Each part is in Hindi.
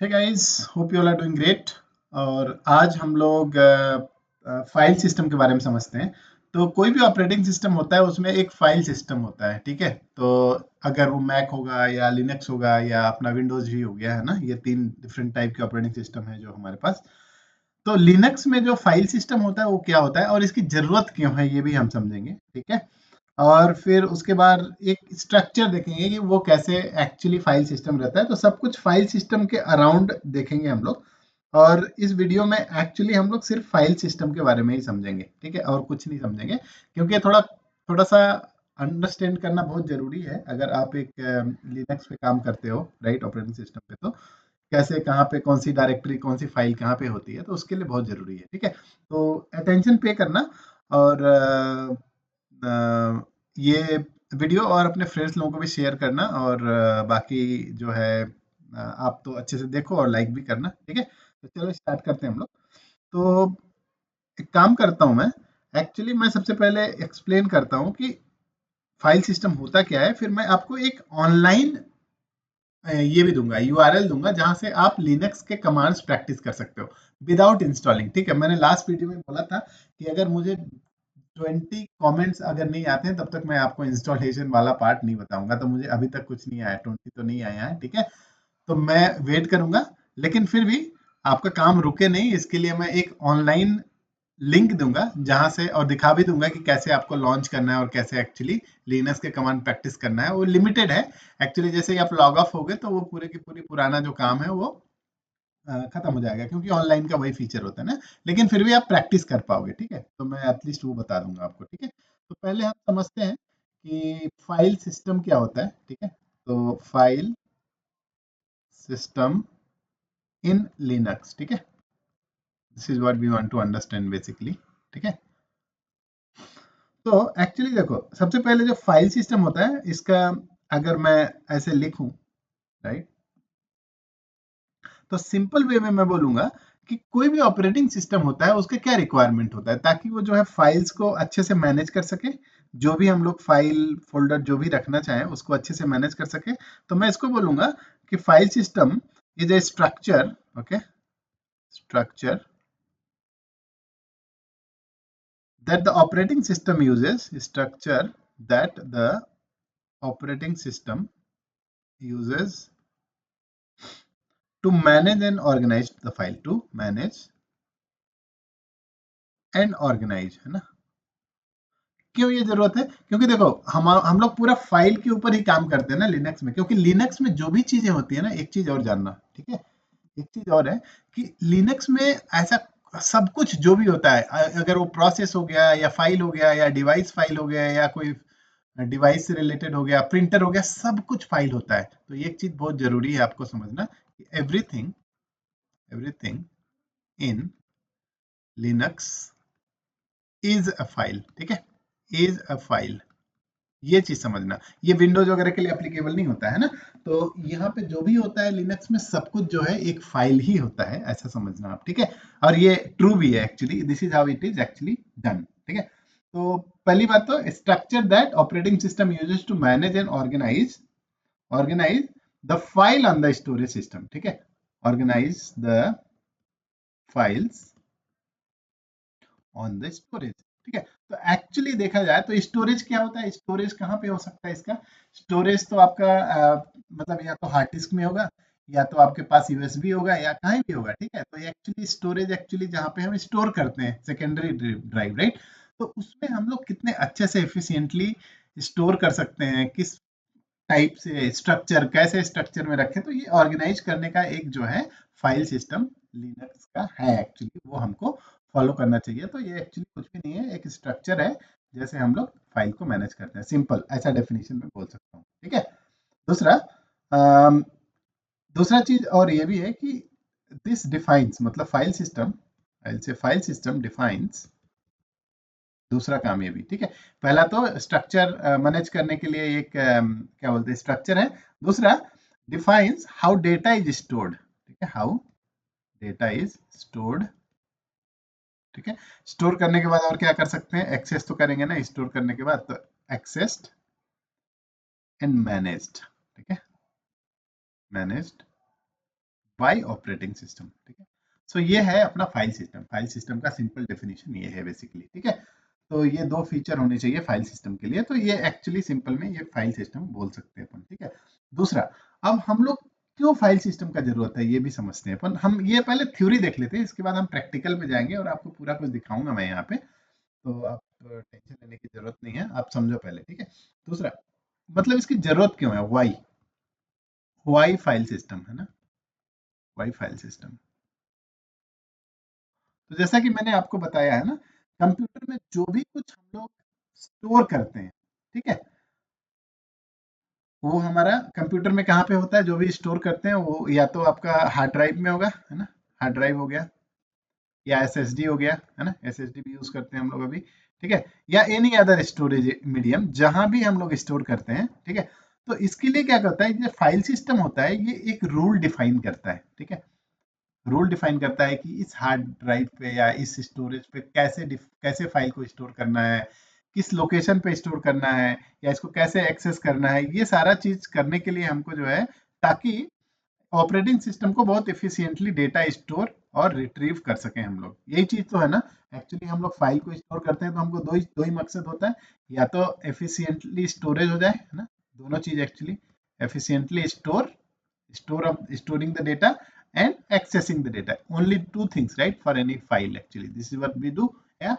Hey guys, hope you all are doing great. और आज हम लोग फाइल सिस्टम के बारे में समझते हैं। तो कोई भी ऑपरेटिंग सिस्टम होता है उसमें एक फाइल सिस्टम होता है, ठीक है। तो अगर वो मैक होगा या लिनक्स होगा या अपना विंडोज भी हो गया है ना, ये तीन डिफरेंट टाइप के ऑपरेटिंग सिस्टम है जो हमारे पास। तो लिनक्स में जो फाइल सिस्टम होता है वो क्या होता है और इसकी जरूरत क्यों है ये भी हम समझेंगे, ठीक है। और फिर उसके बाद एक स्ट्रक्चर देखेंगे कि वो कैसे एक्चुअली फाइल सिस्टम रहता है। तो सब कुछ फाइल सिस्टम के अराउंड देखेंगे हम लोग। और इस वीडियो में एक्चुअली हम लोग सिर्फ फाइल सिस्टम के बारे में ही समझेंगे, ठीक है, और कुछ नहीं समझेंगे, क्योंकि थोड़ा थोड़ा सा अंडरस्टैंड करना बहुत जरूरी है अगर आप एक लिनक्स पे काम करते हो, राइट, ऑपरेटिंग सिस्टम पे। तो कैसे, कहाँ पे, कौन सी डायरेक्टरी, कौन सी फाइल कहाँ पे होती है, तो उसके लिए बहुत जरूरी है, ठीक है। तो अटेंशन पे करना। और ये वीडियो और अपने फ्रेंड्स लोगों को भी शेयर करना। और बाकी जो है, आप तो अच्छे से देखो और लाइक भी करना, ठीक है। तो चलो स्टार्ट करते हैं हम लोग। तो एक काम करता हूँ मैं। एक्चुअली मैं सबसे पहले एक्सप्लेन करता हूँ कि फाइल सिस्टम होता क्या है, फिर मैं आपको एक ऑनलाइन ये भी दूंगा, यूआरएल दूंगा, जहां से आप लिनक्स के कमांड्स प्रैक्टिस कर सकते हो विदाउट इंस्टॉलिंग, ठीक है। मैंने लास्ट वीडियो में बोला था कि अगर मुझे 20 कमेंट्स अगर नहीं आते हैं तब तक मैं आपको इंस्टॉलेशन वाला पार्ट नहीं बताऊंगा। तो मुझे अभी तक कुछ नहीं आया, 20 तो नहीं आया है, ठीक है। तो मैं वेट करूंगा, लेकिन फिर भी आपका काम रुके नहीं, इसके लिए मैं एक ऑनलाइन लिंक दूंगा जहां से, और दिखा भी दूंगा कि कैसे आपको लॉन्च करना है और कैसे एक्चुअली लिनक्स के कमांड प्रैक्टिस करना है। वो लिमिटेड है एक्चुअली। जैसे ही आप लॉग ऑफ हो गए तो वो पूरे की पूरी पुराना जो काम है वो खत्म हो जाएगा, क्योंकि ऑनलाइन का वही फीचर होता है ना। लेकिन फिर भी आप प्रैक्टिस कर पाओगे, ठीक है। तो मैं एटलीस्ट वो बता दूंगा आपको, ठीक है। तो पहले हम समझते हैं कि फाइल सिस्टम क्या होता है, ठीक है। तो फाइल सिस्टम इन लिनक्स, ठीक है। This is what we want to understand basically, ठीक है। तो एक्चुअली देखो, सबसे पहले जो फाइल सिस्टम होता है इसका अगर मैं ऐसे लिखूं, राइट, तो सिंपल वे में मैं बोलूंगा कि कोई भी ऑपरेटिंग सिस्टम होता है उसका क्या रिक्वायरमेंट होता है, ताकि वो जो है फाइल्स को अच्छे से मैनेज कर सके। जो भी हम लोग फाइल फोल्डर जो भी रखना चाहें उसको अच्छे से मैनेज कर सके। तो मैं इसको बोलूंगा कि file system is a structure, okay, structure that the operating system uses, structure that the operating system uses to manage and organize the file, to manage and organize, है ना। क्यों ये जरूरत है? क्योंकि देखो, हम लोग पूरा फाइल के ऊपर ही काम करते हैं ना लिनक्स में, क्योंकि लिनक्स में जो भी चीजें होती है ना, एक चीज और जानना, ठीक है, एक चीज और है कि लिनक्स में ऐसा सब कुछ जो भी होता है, अगर वो प्रोसेस हो गया या फाइल हो गया या डिवाइस फाइल हो गया या कोई डिवाइस से रिलेटेड हो गया, प्रिंटर हो गया, सब कुछ फाइल होता है। तो ये एक चीज बहुत जरूरी है आपको समझना कि everything everything in Linux is a file, ठीक है, इज अ फाइल। ये चीज समझना, ये विंडोज वगैरह के लिए एप्लीकेबल नहीं होता है ना। तो यहाँ पे जो भी होता है लिनक्स में, सब कुछ जो है एक फाइल ही होता है, ऐसा समझना आप, ठीक है। और ये ट्रू भी है actually, this is how it is actually done, ठीक है। तो पहली बात तो, structure that operating system uses to manage and organize the file on the storage system, ठीक है, organize the files on the storage, ठीक है। तो एक्चुअली देखा जाए तो स्टोरेज क्या होता है, स्टोरेज कहाँ पे हो सकता है इसका? स्टोरेज तो आपका मतलब या तो हार्ड डिस्क में होगा, या तो आपके पास यूएसबी होगा, या कहीं भी होगा, ठीक है। तो एक्चुअली स्टोरेज एक्चुअली जहाँ पे हम स्टोर करते हैं, सेकेंडरी ड्राइव, राइट। तो उसमें हम लोग कितने अच्छे से एफिशिएंटली स्टोर कर सकते हैं, किस टाइप से स्ट्रक्चर, कैसे स्ट्रक्चर में रखें, तो ये ऑर्गेनाइज करने का एक जो है फाइल सिस्टम लिनक्स का है एक्चुअली, वो हमको फॉलो करना चाहिए। तो ये एक्चुअली कुछ भी नहीं है, एक स्ट्रक्चर है जैसे हम लोग फाइल को मैनेज करते हैं, सिंपल ऐसा डेफिनेशन में बोल सकता हूँ, ठीक है। दूसरा, अम, दूसरा चीज और ये भी है कि दिस डिफाइंस, मतलब फाइल सिस्टम डिफाइंस, दूसरा काम ये भी, ठीक है। पहला तो स्ट्रक्चर मैनेज करने के लिए एक क्या बोलते हैं, स्ट्रक्चर है। दूसरा, defines how data is stored, ठीक है, हाउ डेटा इज स्टोर्ड, ठीक है। स्टोर करने के बाद और क्या कर सकते हैं, एक्सेस तो करेंगे ना स्टोर करने के बाद, तो एक्सेस्ड एंड मैनेज्ड, ठीक है, मैनेज्ड बाय ऑपरेटिंग सिस्टम, ठीक है। सो ये है अपना फाइल सिस्टम का सिंपल डेफिनेशन ये है बेसिकली, ठीक है। तो ये दो फीचर होने चाहिए फाइल सिस्टम के लिए, तो ये एक्चुअली सिंपल में ये फाइल सिस्टम बोल सकते हैं अपन, ठीक है। दूसरा, अब हम लोग क्यों फाइल सिस्टम का जरूरत है ये भी समझते हैं अपन। हम ये पहले थ्योरी देख लेते हैं, इसके बाद हम प्रैक्टिकल पे जाएंगे और आपको पूरा कुछ दिखाऊंगा मैं यहाँ पे। तो आप टेंशन लेने की जरूरत नहीं है, आप समझो पहले, ठीक है। दूसरा, मतलब इसकी जरूरत क्यों है, वाई, वाई फाइल सिस्टम है ना, वाई फाइल सिस्टम। तो जैसा कि मैंने आपको बताया है ना, कंप्यूटर में जो भी कुछ हम लोग स्टोर करते हैं, ठीक है, वो हमारा कंप्यूटर में कहाँ पे होता है, जो भी स्टोर करते हैं वो या तो आपका हार्ड ड्राइव में होगा, है ना, हार्ड ड्राइव हो गया, या एसएसडी हो गया, है ना, एसएसडी भी यूज करते हैं हम लोग अभी, ठीक है, या एनी अदर स्टोरेज मीडियम जहां भी हम लोग स्टोर करते हैं, ठीक है। तो इसके लिए क्या करता है, ये फाइल सिस्टम होता है, ये एक रूल डिफाइन करता है, ठीक है। रूल डिफाइन करता है कि इस हार्ड ड्राइव पे या इस स्टोरेज पे कैसे फाइल को स्टोर करना है, किस लोकेशन पे स्टोर करना है, या इसको कैसे एक्सेस करना है, ये सारा चीज करने के लिए हमको जो है, ताकि ऑपरेटिंग सिस्टम को बहुत एफिशिएंटली डेटा स्टोर और रिट्रीव कर सकें हम लोग, यही चीज तो है ना। एक्चुअली हम लोग फाइल को स्टोर करते हैं तो हमको दो ही मकसद होता है, या तो एफिशिएंटली स्टोरेज हो जाए, है ना, दोनों चीज actually, efficiently storing the data and accessing the data, only two things, right, for any file, actually this is what we do, yeah।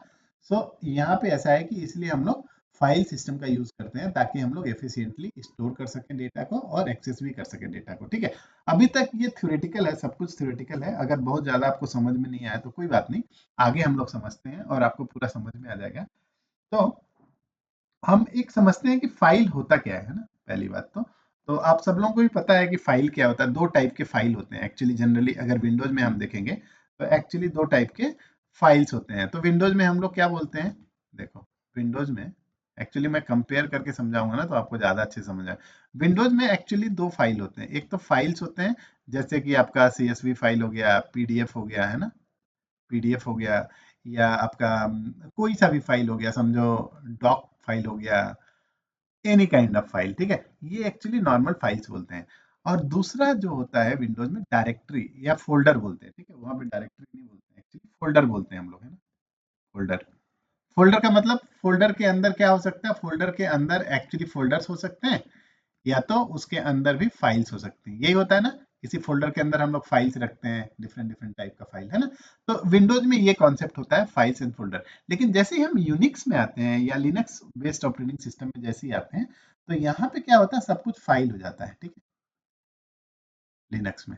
so यहाँ पे ऐसा है कि इसलिए हम लोग फाइल सिस्टम का यूज करते हैं, ताकि हम लोग एफिशिएंटली स्टोर कर सकें डेटा को और एक्सेस भी कर सकें डेटा को, ठीक है। अभी तक ये थ्योरेटिकल है, सब कुछ थ्योरेटिकल है, अगर बहुत ज्यादा आपको समझ में नहीं आया तो कोई बात नहीं, आगे हम लोग समझते हैं और आपको पूरा समझ में आ जाएगा। तो हम एक समझते हैं कि फाइल होता क्या है ना, पहली बात तो आप सब लोगों को भी पता है कि फाइल क्या होता है। दो टाइप के फाइल होते हैं एक्चुअली, जनरली अगर विंडोज में हम देखेंगे तो एक्चुअली दो टाइप के फाइल्स होते हैं। तो विंडोज में हम लोग क्या बोलते हैं, देखो, विंडोज में एक्चुअली मैं कंपेयर करके समझाऊंगा ना तो आपको ज्यादा अच्छे समझ आए। विंडोज में एक्चुअली दो फाइल होते हैं, एक तो फाइल्स होते हैं जैसे कि आपका CSV फाइल हो गया, पीडीएफ हो गया, है ना, पीडीएफ हो गया, या आपका कोई सा भी फाइल हो गया, समझो डॉक फाइल हो गया, एनी काइंड ऑफ फाइल, ठीक है, ये एक्चुअली नॉर्मल फाइल्स बोलते हैं। और दूसरा जो होता है विंडोज में, डायरेक्टरी या फोल्डर बोलते हैं, ठीक है, वहां पे डायरेक्टरी नहीं बोलते हैं, एक्चुअली फोल्डर बोलते हैं हम लोग, है ना, फोल्डर। फोल्डर का मतलब फोल्डर के अंदर क्या हो सकता है, फोल्डर के अंदर एक्चुअली फोल्डर्स हो सकते हैं, या तो उसके अंदर भी फाइल्स हो सकती हैं, यही होता है ना, किसी फोल्डर के अंदर हम लोग फाइल्स रखते हैं, डिफरेंट डिफरेंट टाइप का फाइल, है ना। तो विंडोज में ये कॉन्सेप्ट होता है, फाइल्स एंड फोल्डर। लेकिन जैसे ही हम यूनिक्स में आते हैं या लिनक्स बेस्ड ऑपरेटिंग सिस्टम में जैसे ही आते हैं, तो यहाँ पे क्या होता है, सब कुछ फाइल हो जाता है, ठीक है, लिनक्स में,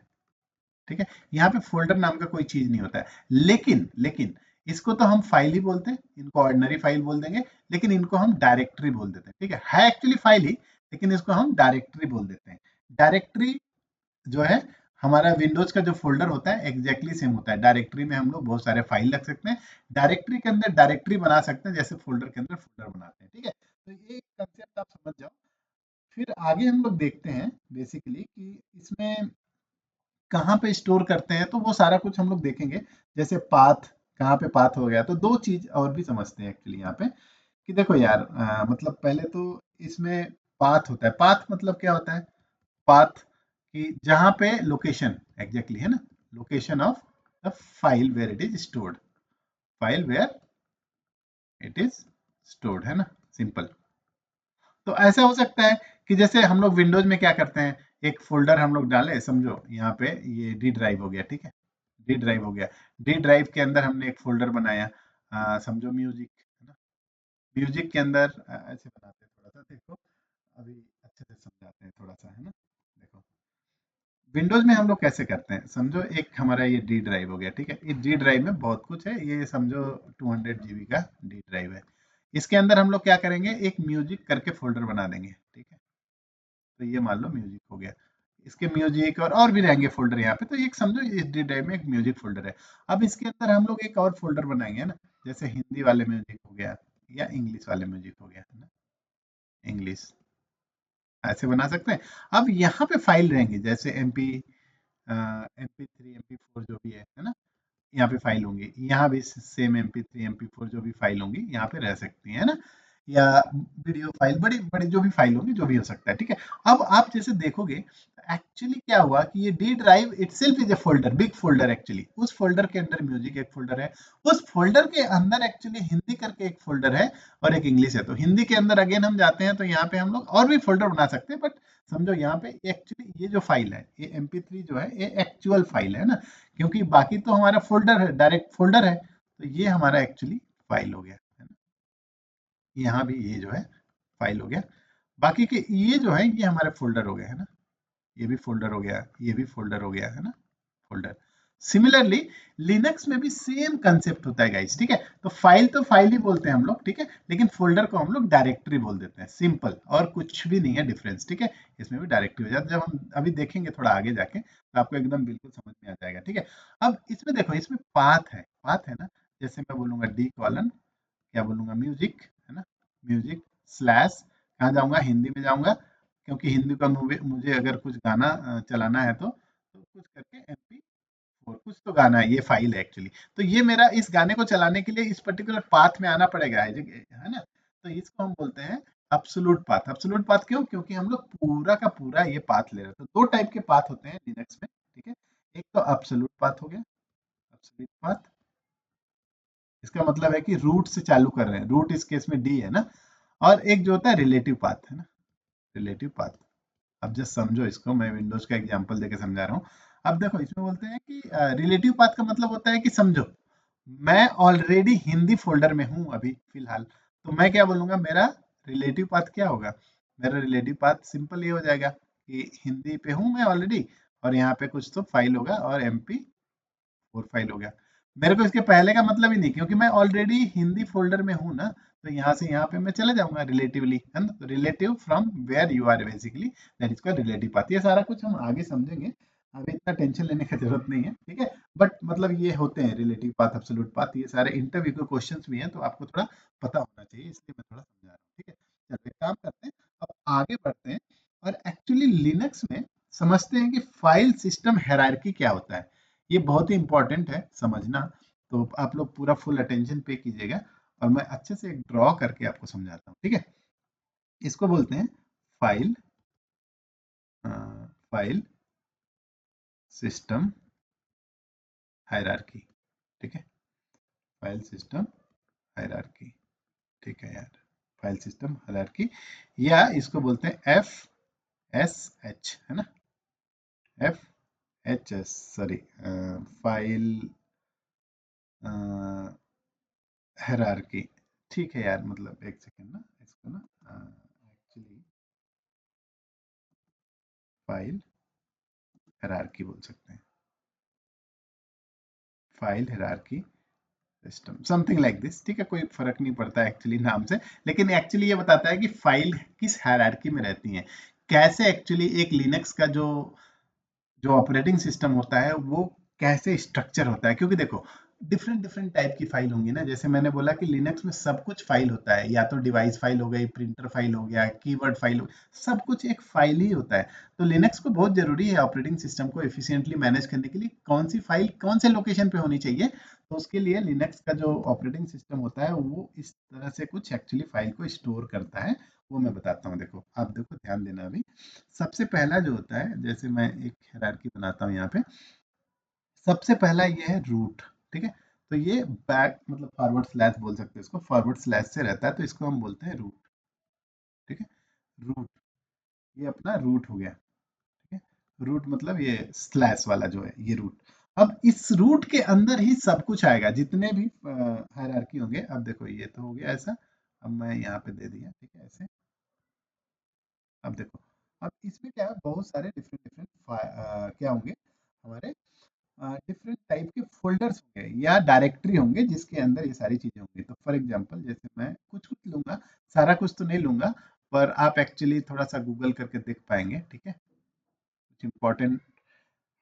ठीक है। यहाँ पे फोल्डर नाम का कोई चीज नहीं होता है, लेकिन लेकिन इसको तो हम फाइल ही बोलते हैं, इनको ऑर्डिनरी फाइल बोल देंगे, लेकिन इनको हम डायरेक्टरी बोल देते हैं, ठीक है एक्चुअली फाइल ही, लेकिन इसको हम डायरेक्टरी बोल देते हैं। डायरेक्टरी जो है, हमारा विंडोज का जो फोल्डर होता है एग्जैक्टली सेम होता है, डायरेक्टरी में हम लोग बहुत सारे फाइल रख सकते हैं, डायरेक्टरी के अंदर डायरेक्टरी बना सकते हैं, जैसे फोल्डर के अंदर फोल्डर बनाते हैं, ठीक है। तो ये कंसेप्ट आप समझ जाओ। फिर आगे हम लोग देखते हैं बेसिकली कि इसमें कहाँ पे स्टोर करते हैं, तो वो सारा कुछ हम लोग देखेंगे। जैसे पाथ, कहाँ पे पाथ हो गया, तो दो चीज और भी समझते हैं एक्चुअली यहाँ पे, कि देखो यार, मतलब पहले तो इसमें पाथ होता है, पाथ मतलब क्या होता है, पाथ कि जहाँ पे लोकेशन एग्जैक्टली, है ना, location of the file where it is stored, file where it is stored, है ना, सिंपल। तो ऐसा हो सकता है कि जैसे हम लोग विंडोज में क्या करते हैं, एक फोल्डर हम लोग डाले, समझो यहाँ पे ये डी ड्राइव हो गया, ठीक है, डी ड्राइव हो गया, डी ड्राइव के अंदर हमने एक फोल्डर बनाया, समझो म्यूजिक, है ना, म्यूजिक के अंदर ऐसे बनाते हैं, थोड़ा सा देखो, अभी अच्छे से समझाते हैं थोड़ा सा, है ना। देखो, विंडोज में हम लोग कैसे करते हैं, समझो एक हमारा ये डी ड्राइव हो गया, ठीक है, इस डी ड्राइव में बहुत कुछ है, ये समझो 200 GB का डी ड्राइव है। इसके अंदर हम लोग क्या करेंगे, एक म्यूजिक करके फोल्डर बना देंगे, ठीक है। तो ये मान लो म्यूजिक हो गया, इसके म्यूजिक और भी रहेंगे फोल्डर यहाँ पे, तो एक समझो इस डी ड्राइव में एक म्यूजिक फोल्डर है। अब इसके अंदर हम लोग एक और फोल्डर बनाएंगे ना, जैसे हिंदी वाले म्यूजिक हो गया, या इंग्लिश वाले म्यूजिक हो गया, है ना, इंग्लिश, ऐसे बना सकते हैं। अब यहाँ पे फाइल रहेंगे, जैसे MP3 MP4 जो भी है ना, यहाँ पे फाइल होंगी, यहाँ भी सेम MP3 MP4 जो भी फाइल होंगी यहाँ पे रह सकती है ना। या वीडियो फाइल, बड़ी बड़ी जो भी फाइल होंगी, जो भी हो सकता है, ठीक है। अब आप जैसे देखोगे एक्चुअली क्या हुआ कि ये D drive itself is a folder, big folder actually. उस फोल्डर के अंदर म्यूजिक एक फोल्डर है, उस फोल्डर के अंदर एक्चुअली हिंदी करके एक फोल्डर है और एक इंग्लिश है। तो हिंदी के अंदर अगेन हम जाते हैं तो यहाँ पे हम लोग और भी फोल्डर बना सकते हैं, बट समझो यहाँ पे एक्चुअली ये जो फाइल है, ये MP3 जो है, ये एक्चुअल फाइल है ना, क्योंकि बाकी तो हमारा फोल्डर है, डायरेक्ट फोल्डर है। तो ये हमारा एक्चुअली फाइल हो गया है ना। यहाँ भी ये जो है फाइल हो गया। बाकी के ये जो है ये हमारे फोल्डर हो गए है ना, ये भी फोल्डर हो गया, ये भी फोल्डर हो गया है ना, फोल्डर। सिमिलरली लिनक्स में भी सेम कंसेप्ट होता है गाइस, ठीक है। तो फाइल ही बोलते हैं हम लोग, ठीक है, लेकिन फोल्डर को हम लोग डायरेक्टरी बोल देते हैं, सिंपल, और कुछ भी नहीं है डिफरेंस, ठीक है। इसमें भी डायरेक्टरी हो जाता है, जब हम अभी देखेंगे थोड़ा आगे जाके तो आपको एकदम बिल्कुल समझ में आ जाएगा, ठीक है। अब इसमें देखो, इसमें पाथ है ना। जैसे मैं बोलूंगा डी कॉलन, क्या बोलूंगा, म्यूजिक, है ना, म्यूजिक स्लैश, कहाँ जाऊंगा, हिंदी में जाऊंगा, क्योंकि हिंदी का मुझे अगर कुछ गाना चलाना है तो कुछ करके MP4 कुछ तो गाना है, ये फाइल है एक्चुअली। तो ये मेरा इस गाने को चलाने के लिए इस पर्टिकुलर पाथ में आना पड़ेगा, है ना। तो इसको हम बोलते हैं अब्सोल्यूट पाथ। अब्सोल्यूट पाथ क्यों? क्योंकि हम लोग पूरा का पूरा ये पाथ ले रहे हैं। तो दो टाइप के पाथ होते हैं लिनक्स में, ठीक है। एक तो अब्सोल्यूट पाथ हो गया, अब्सोल्यूट पाथ, इसका मतलब है कि रूट से चालू कर रहे हैं, रूट इस केस में डी है ना। और एक जो होता है रिलेटिव पाथ, है ना, रिलेटिव पाथ। अब जस्ट समझो इसको, मैं विंडोज का एग्जांपल देके समझा रहा हूँ। अब देखो इसमें बोलते हैं कि रिलेटिव पाथ का मतलब होता है कि समझो मैं ऑलरेडी हिंदी फोल्डर में हूँ अभी फिलहाल, तो मैं क्या बोलूंगा, मेरा रिलेटिव पाथ क्या होगा, मेरा रिलेटिव पाथ सिंपल ये हो जाएगा कि हिंदी पे हूँ मैं ऑलरेडी, और यहाँ पे कुछ तो फाइल होगा और MP4 फाइल हो गया। मेरे को इसके पहले का मतलब ही नहीं, क्योंकि मैं ऑलरेडी हिंदी फोल्डर में हूँ ना। तो यहाँ से यहाँ पे मैं चले जाऊंगा रिलेटिवली, है ना। तो relative from where you are, basically that is called relative path. ये सारा कुछ हम आगे समझेंगे, अभी इतना टेंशन लेने की जरूरत नहीं है, ठीक है। बट मतलब ये होते हैं रिलेटिव पाथ, एब्सोल्यूट पाथ, ये सारे इंटरव्यू के क्वेश्चंस भी हैं, तो आपको थोड़ा पता होना चाहिए, इसलिए मैं थोड़ा समझा रहा हूँ, ठीक है। चलिए काम करते हैं, अब आगे बढ़ते हैं। और एक्चुअली लिनक्स में समझते हैं कि फाइल सिस्टम हायरार्की क्या होता है। ये बहुत ही इंपॉर्टेंट है समझना, तो आप लोग पूरा फुल अटेंशन पे कीजिएगा, और मैं अच्छे से एक ड्रॉ करके आपको समझाता हूँ, ठीक है। इसको बोलते हैं फाइल फाइल सिस्टम हायरार्की, ठीक है, फाइल सिस्टम हायरार्की, ठीक है यार, फाइल सिस्टम हायरार्की, या इसको बोलते हैं FSH, है ना, FHS, सॉरी, फाइल हायरार्की, ठीक है यार, मतलब एक सेकेंड ना, इसको ना एक्चुअली फाइल हायरार्की बोल सकते हैं, file hierarchy system, something like this, ठीक है, कोई फर्क नहीं पड़ता एक्चुअली नाम से। लेकिन एक्चुअली ये बताता है कि फाइल किस हायरार्की में रहती हैं, कैसे एक्चुअली एक लिनक्स का जो जो ऑपरेटिंग सिस्टम होता है वो कैसे स्ट्रक्चर होता है। क्योंकि देखो डिफरेंट डिफरेंट टाइप की फाइल होंगी ना, जैसे मैंने बोला कि लिनक्स में सब कुछ फाइल होता है, या तो डिवाइस फाइल हो गई, प्रिंटर फाइल हो गया, कीवर्ड फाइल हो, सब कुछ एक फाइल ही होता है। तो लिनक्स को बहुत जरूरी है ऑपरेटिंग सिस्टम को एफिशिएंटली मैनेज करने के लिए कौन सी फाइल कौन से लोकेशन पे होनी चाहिए। तो उसके लिए लिनक्स का जो ऑपरेटिंग सिस्टम होता है वो इस तरह से कुछ एक्चुअली फाइल को स्टोर करता है, वो मैं बताता हूँ। देखो आप देखो, ध्यान देना अभी। सबसे पहला जो होता है, जैसे मैं एक हायरार्की बनाता हूँ यहाँ पे, सबसे पहला ये है रूट, ठीक है। तो ये बैक मतलब फॉरवर्ड स्लैश बोल सकते हैं इसको, फॉरवर्ड स्लैश से रहता है, तो इसको हम बोलते हैं रूट, ठीक है। रूट, ये अपना रूट हो गया, ठीक है। रूट मतलब ये स्लैश वाला जो है ये रूट। अब इस रूट के अंदर ही सब कुछ आएगा, जितने भी हायरार्की होंगे। अब देखो ये तो हो गया ऐसा, अब मैं यहाँ पे दे दिया, ठीक है, ऐसे। अब देखो, अब इसमें क्या है, बहुत सारे डिफरेंट डिफरेंट क्या होंगे हमारे, डिफरेंट टाइप के फोल्डर्स होंगे या डायरेक्टरी होंगे, जिसके अंदर ये सारी चीजें होंगी। तो फॉर एग्जांपल जैसे मैं कुछ कुछ लूंगा, सारा कुछ तो नहीं लूंगा, पर आप एक्चुअली थोड़ा सा गूगल करके देख पाएंगे, ठीक है। कुछ इंपॉर्टेंट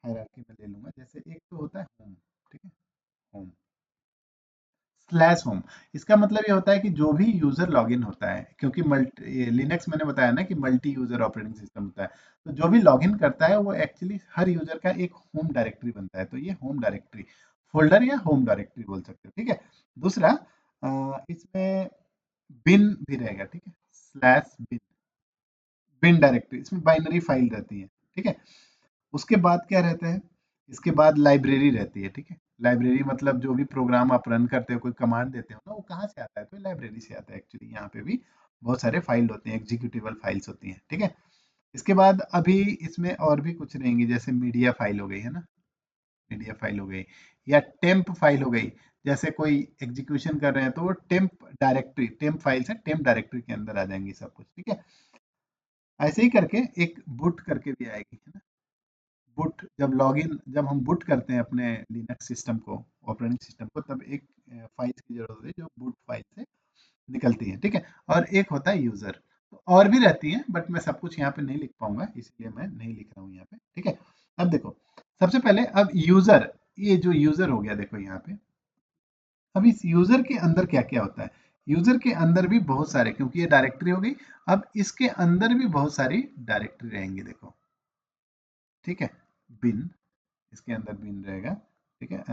हायरार्की में ले लूंगा, जैसे एक तो होता है होम, ठीक है, होम स्लैश होम। इसका मतलब ये होता है कि जो भी यूजर लॉगिन होता है, क्योंकि मल्टी लिनक्स मैंने बताया ना कि मल्टी यूजर ऑपरेटिंग सिस्टम होता है, तो जो भी लॉगिन करता है वो एक्चुअली हर यूजर का एक होम डायरेक्टरी बनता है। तो ये होम डायरेक्टरी, फोल्डर या होम डायरेक्टरी बोल सकते हो, ठीक है। दूसरा इसमें बिन भी रहेगा, ठीक है, स्लैश बिन, बिन डायरेक्टरी, इसमें बाइनरी फाइल रहती है, ठीक है। उसके बाद क्या रहता है, इसके बाद लाइब्रेरी रहती है, ठीक है। लाइब्रेरी मतलब जो भी प्रोग्राम आप रन करते हो, कोई कमांड देते हो ना, वो कहाँ से आता है, तो लाइब्रेरी से आता है एक्चुअली। यहाँ पे भी बहुत सारे फाइल होते हैं, एग्जीक्यूटिबल फाइल्स होती हैं, ठीक है। इसके बाद अभी इसमें और भी कुछ रहेंगी, जैसे मीडिया फाइल हो गई है ना, मीडिया फाइल हो गई, या टेम्प फाइल हो गई। जैसे कोई एग्जीक्यूशन कर रहे हैं तो वो टेम्प डायरेक्टरी, टेम्प फाइल से टेम्प डायरेक्टरी के अंदर आ जाएंगी सब कुछ, ठीक है। ऐसे ही करके एक बुट करके भी आएगी, है ना। बुट जब लॉगिन, जब हम बुट करते हैं अपने लिनक्स सिस्टम को, ऑपरेटिंग सिस्टम को, तब एक फाइल की जरूरत होती है जो बुट फाइल से निकलती है, ठीक है। और एक होता है यूजर। तो और भी रहती है, बट मैं सब कुछ यहाँ पे नहीं लिख पाऊंगा, इसलिए मैं नहीं लिख रहा हूँ यहाँ पे, ठीक है। अब देखो, सबसे पहले अब यूजर, ये जो यूजर हो गया देखो यहाँ पे, अब इस यूजर के अंदर क्या क्या होता है। यूजर के अंदर भी बहुत सारे, क्योंकि ये डायरेक्टरी हो गई, अब इसके अंदर भी बहुत सारी डायरेक्टरी रहेंगी देखो, ठीक है। बिन, इसके अंदर बिन रहेगा, ठीक है।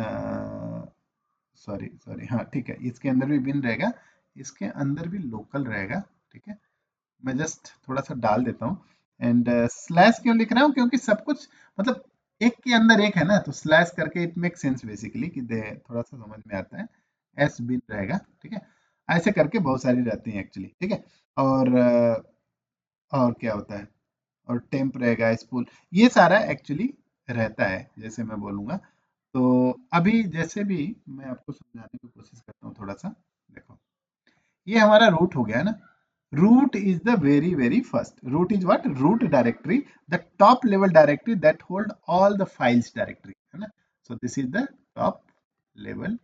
सॉरी सॉरी, हाँ ठीक है, इसके अंदर भी बिन रहेगा, इसके अंदर भी लोकल रहेगा, ठीक है। मैं जस्ट थोड़ा सा डाल देता हूँ। एंड स्लैश क्यों लिख रहा हूँ, क्योंकि सब कुछ मतलब एक के अंदर एक है ना, तो स्लैश करके इट मेक सेंस बेसिकली, कि थोड़ा सा समझ में आता है। एस बिन रहेगा, ठीक है। ऐसे करके बहुत सारी रहती हैं एक्चुअली, ठीक है। और और क्या होता है, और टेम्प रहेगा, स्पूल, ये सारा एक्चुअली रहता है, जैसे मैं बोलूंगा। तो अभी जैसे भी मैं आपको समझाने की कोशिश करता हूँ थोड़ा सा, देखो, ये हमारा रूट हो गया है ना। Root is the very very first, root is what, root directory, the top level directory that hold all the files directory, है ना। So this is the top level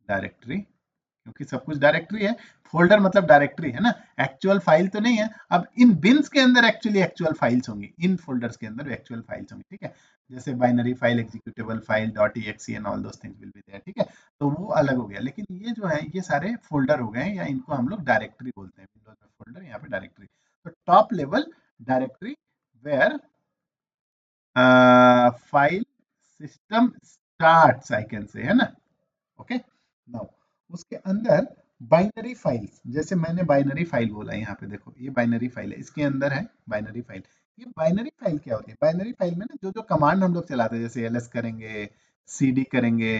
directory, क्योंकि सब कुछ डायरेक्टरी है। फोल्डर मतलब डायरेक्टरी है ना, एक्चुअल फाइल तो नहीं है। अब इन बिन्स के अंदर एक्चुअली एक्चुअल फाइल्स होंगी, इन फोल्डर्स के अंदर एक्चुअल फाइल्स होंगी, ठीक है। जैसे binary file, executable file, dot X and all those things will be there, ठीक है। तो वो अलग हो गया, लेकिन ये जो है ये सारे फोल्डर हो गए, या इनको हम लोग डायरेक्टरी बोलते हैं, विंडोज में फोल्डर, यहाँ पे डायरेक्टरी। तो top level directory where file system starts, I can say, है ना। ओके, नाउ उसके अंदर बाइनरी फाइल्स, जैसे मैंने बाइनरी फाइल बोला, यहाँ पे देखो ये बाइनरी फाइल है, इसके अंदर है बाइनरी फाइल। ये बाइनरी फाइल क्या होती है, बाइनरी फाइल में ना जो जो कमांड हम लोग चलाते हैं, जैसे एलएस करेंगे, सीडी करेंगे,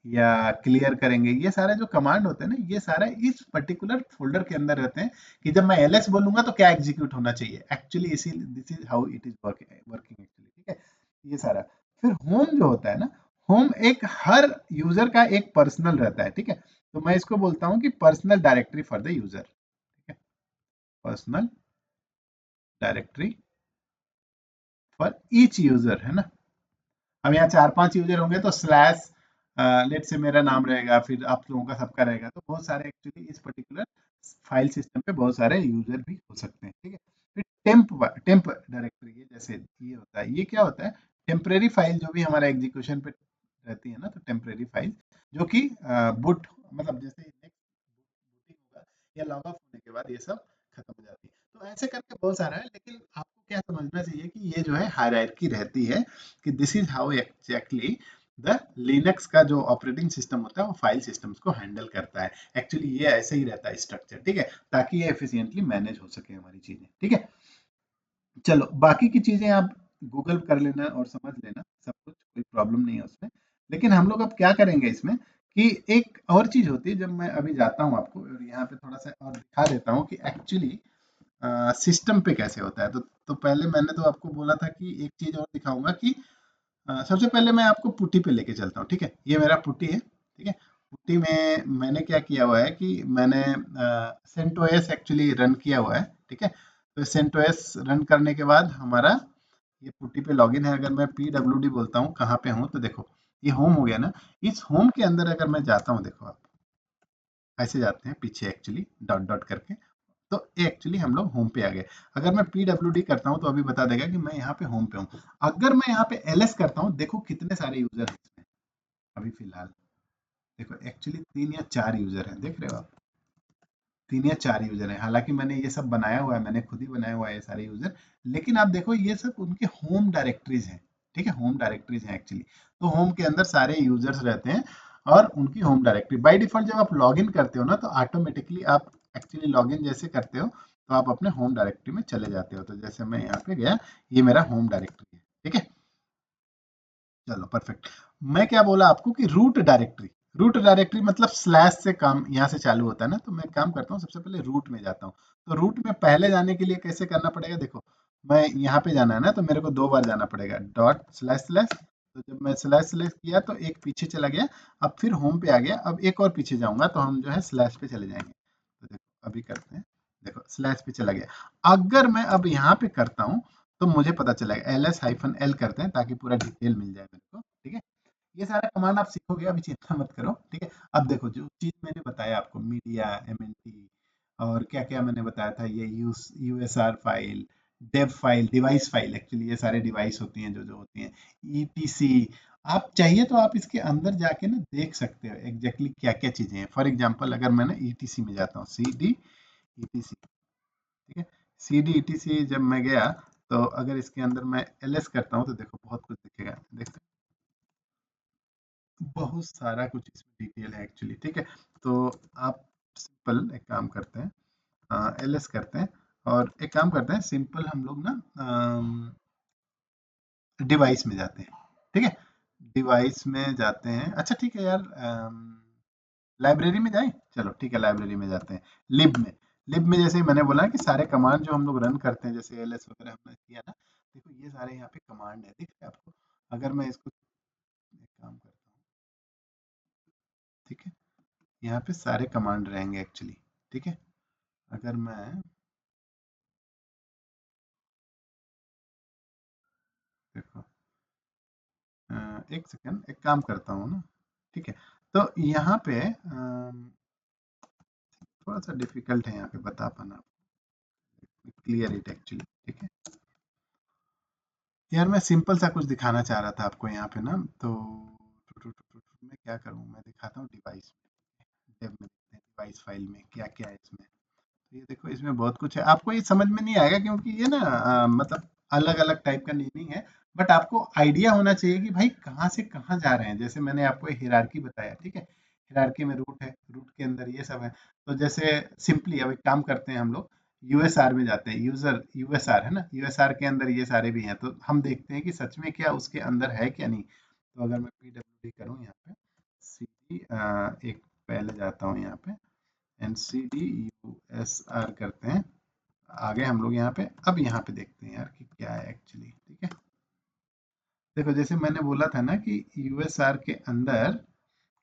या क्लियर करेंगे, ये सारे जो कमांड होते हैं ना, ये सारा इस पर्टिकुलर फोल्डर के अंदर रहते हैं। कि जब मैं एलएस बोलूंगा तो क्या एग्जीक्यूट होना चाहिए एक्चुअली, इसी this is how it is working actually, ठीक है। ये सारा, फिर होम जो होता है ना, होम एक हर यूजर का एक पर्सनल रहता है, ठीक है। तो मैं इसको बोलता हूँ कि personal directory for the user, ठीक है, personal directory for each user, है ना। अब यहाँ 4-5 यूजर होंगे तो स्लैश लेट से मेरा नाम रहेगा, फिर आप लोगों का सबका रहेगा, तो बहुत सारे एक्चुअली इस पर्टिकुलर फाइल सिस्टम पे बहुत सारे यूजर भी हो सकते हैं, ठीक है। फिर टेम्प डायरेक्टरी, ये जैसे ये होता है, ये क्या होता है, टेम्परेरी फाइल जो भी हमारा एग्जीक्यूशन पे रहती है ना, तो टेम्परेरी फाइल जो कि बुट, मतलब जैसे नेक्स्ट बूटिंग होगा या लॉग ऑफ होने के बाद ये सब खत्म हो जाती है। तो ऐसे करके बहुत सारा है, लेकिन आपको क्या समझना चाहिए कि ये जो है हायरार्की रहती है, कि this is how exactly the Linux का जो ऑपरेटिंग सिस्टम होता है वो फाइल सिस्टम्स को हैंडल करता है। एक्चुअली ये ऐसे ही रहता है स्ट्रक्चर, ठीक है, ताकि ये एफिशिएंटली मैनेज हो सके हमारी चीजें, ठीक है। चलो बाकी की चीजें आप गूगल कर लेना और समझ लेना, सब कुछ, कोई प्रॉब्लम नहीं है उसमें। लेकिन हम लोग अब क्या करेंगे इसमें, कि एक और चीज होती है, जब मैं अभी जाता हूँ आपको और यहाँ पे थोड़ा सा और दिखा देता हूँ कि एक्चुअली सिस्टम पे कैसे होता है। तो पहले मैंने तो आपको बोला था कि एक चीज और दिखाऊंगा, कि सबसे पहले मैं आपको पुट्टी पे लेके चलता हूँ, ठीक है। ये मेरा पुट्टी है, ठीक है। पुट्टी में मैंने क्या किया हुआ है, कि मैंने सेंटोएस एक्चुअली रन किया हुआ है, ठीक है। तो सेंटोएस रन करने के बाद हमारा ये पुट्टी पे लॉगिन है। अगर मैं PWD बोलता हूँ कहाँ पे हूँ, तो देखो ये होम हो गया ना। इस होम के अंदर अगर मैं जाता हूँ, देखो आप ऐसे जाते हैं पीछे एक्चुअली डॉट डॉट करके, तो एक्चुअली हम लोग होम पे आ गए। अगर मैं PWD करता हूँ तो अभी बता देगा कि मैं यहाँ पे होम पे हूँ। अगर मैं यहाँ पे LS करता हूँ, देखो कितने सारे यूजर हैं इसमें अभी फिलहाल, देखो एक्चुअली 3 या 4 यूजर हैं, देख रहे हो आप, 3 या 4 यूजर हैं। हालांकि मैंने ये सब बनाया हुआ है, मैंने खुद ही बनाया हुआ है ये सारे यूजर, लेकिन आप देखो ये सब उनके होम डायरेक्टरीज हैं, ठीक है, होम डायरेक्टरीज हैं एक्चुअली। तो होम के अंदर सारे यूजर्स रहते हैं और उनकी होम डायरेक्टरी। बाय डिफॉल्ट जब आप लॉग इन करते हो ना, तो ऑटोमेटिकली आप एक्चुअली लॉगिन जैसे करते हो तो आप अपने होम डायरेक्टरी में चले जाते हो। तो जैसे मैं यहाँ पे गया, ये मेरा होम डायरेक्टरी है, ठीक है। चलो परफेक्ट। मैं क्या बोला आपको कि रूट डायरेक्टरी मतलब स्लैश से काम यहाँ से चालू होता है ना। तो मैं काम करता हूँ, सबसे पहले रूट में जाता हूँ। तो रूट में पहले जाने के लिए कैसे करना पड़ेगा, देखो मैं यहाँ पे जाना है ना, तो मेरे को 2 बार जाना पड़ेगा, डॉट स्लैश स्लैश। तो जब मैं स्लैश स्लैश किया तो एक पीछे चला गया, अब फिर होम पे आ गया, अब एक और पीछे जाऊंगा तो हम जो है स्लैश पे चले जाएंगे। तो देखो अभी करते हैं, देखो स्लैश पे चला गया। अगर मैं अब यहाँ पे करता हूँ तो मुझे पता चलेगा, ls-l करते हैं ताकि पूरा डिटेल मिल जाए मेरे को, ठीक है। ये सारा कमांड आप सीखोगे, अभी चिंता मत करो, ठीक है। अब देखो जो चीज मैंने बताया आपको, मीडिया, एमएनटी और क्या क्या मैंने बताया था, ये USR file, dev file, device file, actually ये सारे डिवाइस होती हैं जो जो होती हैं, ईटीसी। आप चाहिए तो आप इसके अंदर जाके ना देख सकते हो एग्जैक्टली क्या क्या चीजें हैं। फॉर एग्जांपल अगर मैं ना ईटीसी में जाता हूँ, सी डी ईटीसी, ठीक है। सी डी ईटीसी जब मैं गया, तो अगर इसके अंदर मैं एलएस करता हूँ तो देखो बहुत कुछ दिखेगा, देख सकते हो, बहुत सारा कुछ इसमें डिटेल है एक्चुअली, ठीक है। तो आप सिंपल एक काम करते हैं, एलएस करते हैं, और एक काम करते हैं सिंपल हम लोग ना डिवाइस में जाते हैं, ठीक है। डिवाइस में जाते हैं, अच्छा ठीक है यार, लाइब्रेरी में जाएं, चलो ठीक है लाइब्रेरी में जाते हैं। लिब में, लिब में जैसे ही मैंने बोला कि सारे कमांड जो हम लोग रन करते हैं, जैसे एलएस वगैरह हमने किया ना, देखो ये सारे यहाँ पे कमांड है, दिख रहा है आपको। अगर मैं इसको एक काम करता हूँ, ठीक है, यहाँ पे सारे कमांड रहेंगे एक्चुअली, ठीक है। अगर मैं देखो एक सेकंड एक काम करता हूँ ना, ठीक है। तो यहाँ पे थोड़ा सा डिफिकल्ट है यहाँ पे बता पाना, क्लियर इट एक्चुअली, ठीक है। यार मैं सिंपल सा कुछ दिखाना चाह रहा था आपको यहाँ पे ना, तो मैं क्या करूँ, मैं दिखाता हूँ डिवाइस में, डेव में देखते हैं डिवाइस फाइल में क्या क्या है इसमें। तो ये देखो इसमें बहुत कुछ है, आपको ये समझ में नहीं आएगा क्योंकि ये ना मतलब अलग अलग टाइप का नेमिंग है। बट आपको आइडिया होना चाहिए कि भाई कहाँ से कहाँ जा रहे हैं। जैसे मैंने आपको हिरार्की बताया, ठीक है, हिरार्की में रूट है, रूट के अंदर ये सब है। तो जैसे सिंपली अब एक काम करते हैं, हम लोग यूएसआर में जाते हैं, यूजर यूएसआर है ना, यूएसआर के अंदर ये सारे भी हैं, तो हम देखते हैं कि सच में क्या उसके अंदर है क्या नहीं। तो अगर मैं पीडब्ल्यूडी करूँ यहाँ पे, सी एक पहले जाता हूँ यहाँ पे, NCDUSR करते हैं, आगे हम लोग यहाँ पे, अब यहाँ पे देखते हैं यार कि क्या है एक्चुअली, ठीक है। देखो जैसे मैंने बोला था ना कि यूएसआर के अंदर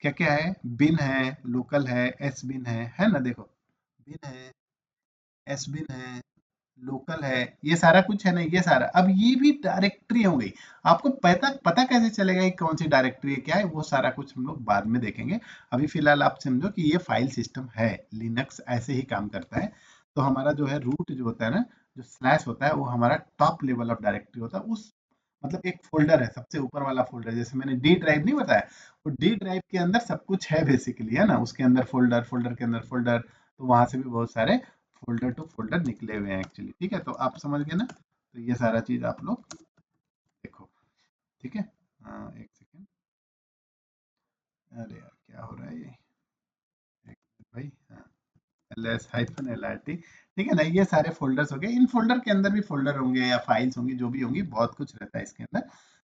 क्या क्या है, बिन है, लोकल है, एस बिन है ना, देखो बिन है, एस बिन है, लोकल है, ये सारा कुछ है ना, ये सारा अब ये भी डायरेक्टरी हो गई। आपको पता पता कैसे चलेगा कि कौन सी डायरेक्टरी है क्या है, वो सारा कुछ हम लोग बाद में देखेंगे। अभी फिलहाल आप समझो कि ये फाइल सिस्टम है, लिनक्स ऐसे ही काम करता है। तो हमारा जो है रूट जो होता है ना, जो स्लैश होता है, वो हमारा टॉप लेवल ऑफ डायरेक्टरी होता है। उस मतलब एक फोल्डर है, सबसे ऊपर वाला फोल्डर, जैसे मैंने डी ड्राइव नहीं बताया, वो डी ड्राइव के अंदर सब कुछ है बेसिकली, है ना, उसके अंदर फोल्डर, फोल्डर के अंदर फोल्डर, तो वहां से भी बहुत सारे फोल्डर टू फोल्डर निकले हुए हैं एक्चुअली, ठीक है। तो आप समझ गए ना, तो ये सारा चीज आप लोग देखो, ठीक है। एक सेकेंड, अरे यार क्या हो रहा है ये, एक मिनट भाई, हाँ, ls-lrt, ठीक है ना। ये सारे फोल्डर्स हो गए, इन फोल्डर के अंदर भी फोल्डर होंगे या फाइल्स होंगी, जो भी होंगी, बहुत कुछ रहता है इसके अंदर।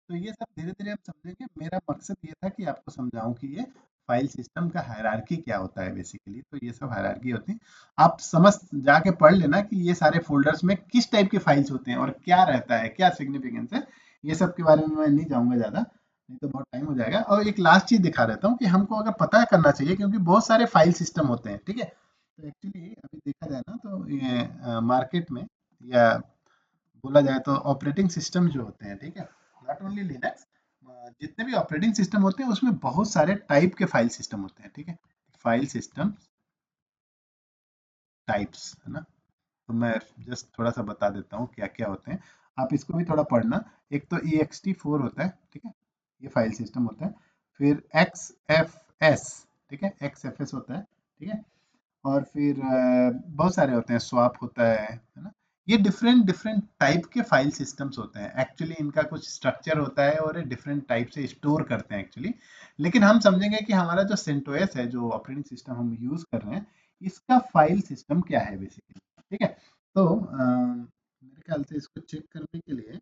तो ये सब धीरे धीरे हम समझेंगे। मेरा मकसद ये था कि आपको समझाऊं कि ये फाइल सिस्टम का हायरार्की क्या होता है बेसिकली। तो ये सब हायरार्की होती है, आप समझ जाके पढ़ लेना कि ये सारे फोल्डर्स में किस टाइप के फाइल्स होते हैं और क्या रहता है, क्या सिग्निफिकेंस है। ये सब के बारे में मैं नहीं जाऊंगा ज्यादा, नहीं तो बहुत टाइम हो जाएगा। और एक लास्ट चीज दिखा देता हूँ कि हमको अगर पता करना चाहिए, क्योंकि बहुत सारे फाइल सिस्टम होते हैं, ठीक है। तो एक्चुअली अभी देखा जाए ना, तो ये मार्केट में, या बोला जाए तो ऑपरेटिंग सिस्टम जो होते हैं, ठीक है, नॉट ओनली लिनक्स, जितने भी ऑपरेटिंग सिस्टम होते हैं उसमें बहुत सारे टाइप के फाइल सिस्टम होते हैं, ठीक है। फाइल सिस्टम टाइप्स है ना, तो मैं जस्ट थोड़ा सा बता देता हूँ क्या क्या होते हैं, आप इसको भी थोड़ा पढ़ना। एक तो ext4 होता है, ठीक है, ये फाइल सिस्टम होता है। फिर XFS, ठीक है, XFS होता है, ठीक है। और फिर बहुत सारे होते हैं, स्वैप होता है ना। ये डिफरेंट डिफरेंट टाइप के फाइल सिस्टम्स होते हैं एक्चुअली, इनका कुछ स्ट्रक्चर होता है और ये डिफरेंट टाइप से स्टोर करते हैं एक्चुअली। लेकिन हम समझेंगे कि हमारा जो सेंटोस है, जो ऑपरेटिंग सिस्टम हम यूज कर रहे हैं, इसका फाइल सिस्टम क्या है बेसिकली। ठीक है, तो मेरे ख्याल से इसको चेक करने के लिए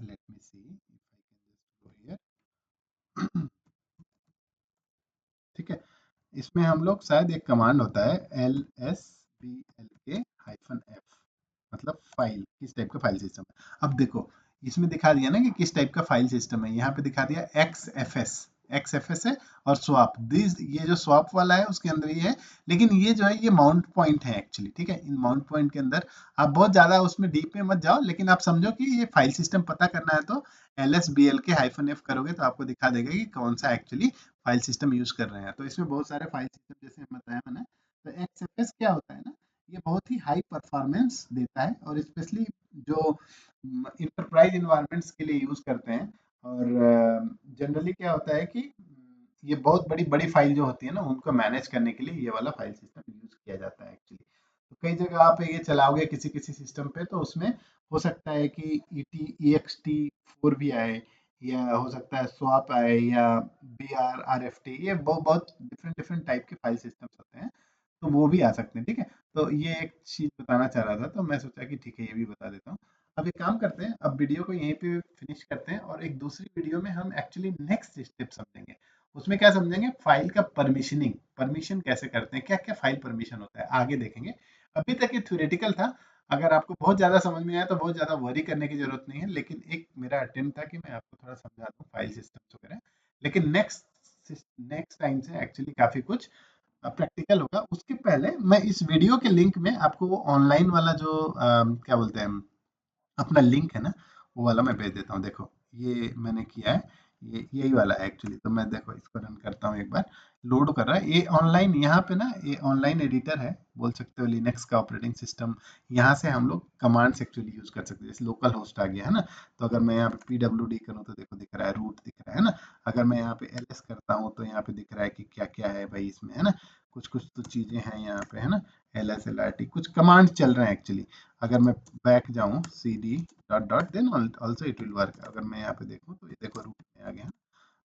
let me see if I can just go here. ठीक है, इसमें हम लोग शायद एक कमांड होता है LSBLK-F, मतलब फाइल, किस टाइप का फाइल सिस्टम है। अब देखो इसमें दिखा दिया ना कि किस टाइप का फाइल सिस्टम है, यहाँ पे दिखा दिया XFS है, और स्वैप दिस, ये जो स्वैप वाला है उसके अंदर ये है। लेकिन ये जो है ये माउंट पॉइंट है एक्चुअली। ठीक है, इन माउंट पॉइंट के अंदर आप बहुत ज्यादा उसमें डीप में मत जाओ, लेकिन आप समझो कि ये फाइल सिस्टम पता करना है तो LSBLK-F करोगे तो आपको दिखा देगा कि कौन सा एक्चुअली फाइल सिस्टम यूज कर रहे हैं। तो इसमें बहुत सारे फाइल सिस्टम जैसे बताया मैंने। तो XFS क्या होता है ना, ये बहुत ही हाई परफॉर्मेंस देता है, और स्पेशली जो इंटरप्राइज इन्वायरमेंट्स के लिए यूज करते हैं। और जनरली क्या होता है कि ये बहुत बड़ी बड़ी फाइल जो होती है ना उनको मैनेज करने के लिए ये वाला फाइल सिस्टम यूज किया जाता है एक्चुअली। तो कई जगह आप ये चलाओगे किसी किसी सिस्टम पे तो उसमें हो सकता है कि EXT4 भी आए, या हो सकता है स्वैप आए, या BRRFT, ये बहुत बहुत डिफरेंट डिफरेंट टाइप के फाइल सिस्टम्स होते हैं, तो वो भी आ सकते हैं। ठीक है, तो ये एक चीज बताना चाह रहा था, तो मैं सोचा कि ठीक है ये भी बता देता हूँ। अब एक काम करते हैं, अब वीडियो को यहीं पे फिनिश करते हैं, और एक दूसरी वीडियो में हम एक्चुअली नेक्स्ट स्टेप समझेंगे। उसमें क्या समझेंगे, फाइल का परमिशनिंग, परमिशन कैसे करते हैं, क्या क्या फाइल परमिशन होता है, आगे देखेंगे। अभी तक ये थ्योरेटिकल था। अगर आपको बहुत ज़्यादा समझ में आया तो बहुत ज़्यादा वरी करने की ज़रूरत नहीं है, लेकिन एक मेरा अटेम्प्ट था कि मैं आपको थोड़ा समझा दूँ फाइल सिस्टम्स वगैरह। लेकिन नेक्स्ट नेक्स्ट टाइम से एक्चुअली काफ़ी कुछ प्रैक्टिकल होगा। उसके पहले मैं इस वीडियो के लिंक में आपको वो ऑनलाइन वाला जो क्या बोलते हैं अपना लिंक है ना, वो वाला मैं भेज देता हूँ। देखो ये मैंने किया है, ये यही वाला है एक्चुअली। तो मैं देखो इसको रन करता हूँ, एक बार लोड कर रहा है ये ऑनलाइन। यहाँ पे ना ये ऑनलाइन एडिटर है, बोल सकते हो लिनक्स का ऑपरेटिंग सिस्टम। यहाँ से हम लोग कमांड्स एक्चुअली यूज कर सकते हैं। जैसे लोकल होस्ट आ गया है ना, तो अगर मैं यहाँ पे PWD करूँ तो देखो दिख रहा है, रूट दिख रहा है ना। अगर मैं यहाँ पे LS करता हूँ तो यहाँ पे दिख रहा है कि क्या क्या है भाई इसमें, है ना। कुछ कुछ तो चीजें हैं यहाँ पे, है ना। LS LRT कुछ कमांड चल रहे हैं एक्चुअली। अगर मैं बैक जाऊं CD dot dot then also it will work. अगर मैं यहाँ पे देखूं तो ये देखो रूट में आ गया।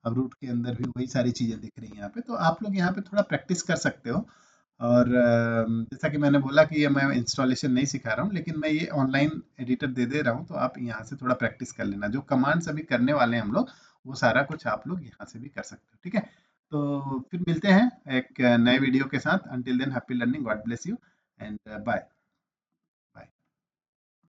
अब रूट के अंदर भी वही सारी चीजें दिख रही हैं यहाँ पे, तो आप लोग यहाँ पे थोड़ा प्रैक्टिस कर सकते हो। और जैसा कि मैंने बोला कि ये मैं इंस्टॉलेशन नहीं सिखा रहा हूँ, लेकिन मैं ये ऑनलाइन एडिटर दे दे रहा हूँ, तो आप यहाँ से थोड़ा प्रैक्टिस कर लेना। जो कमांड्स अभी करने वाले हैं हम लोग, वो सारा कुछ आप लोग यहाँ से भी कर सकते हो। ठीक है, तो फिर मिलते हैं एक नए वीडियो के साथ। Until then happy learning, God bless you and bye.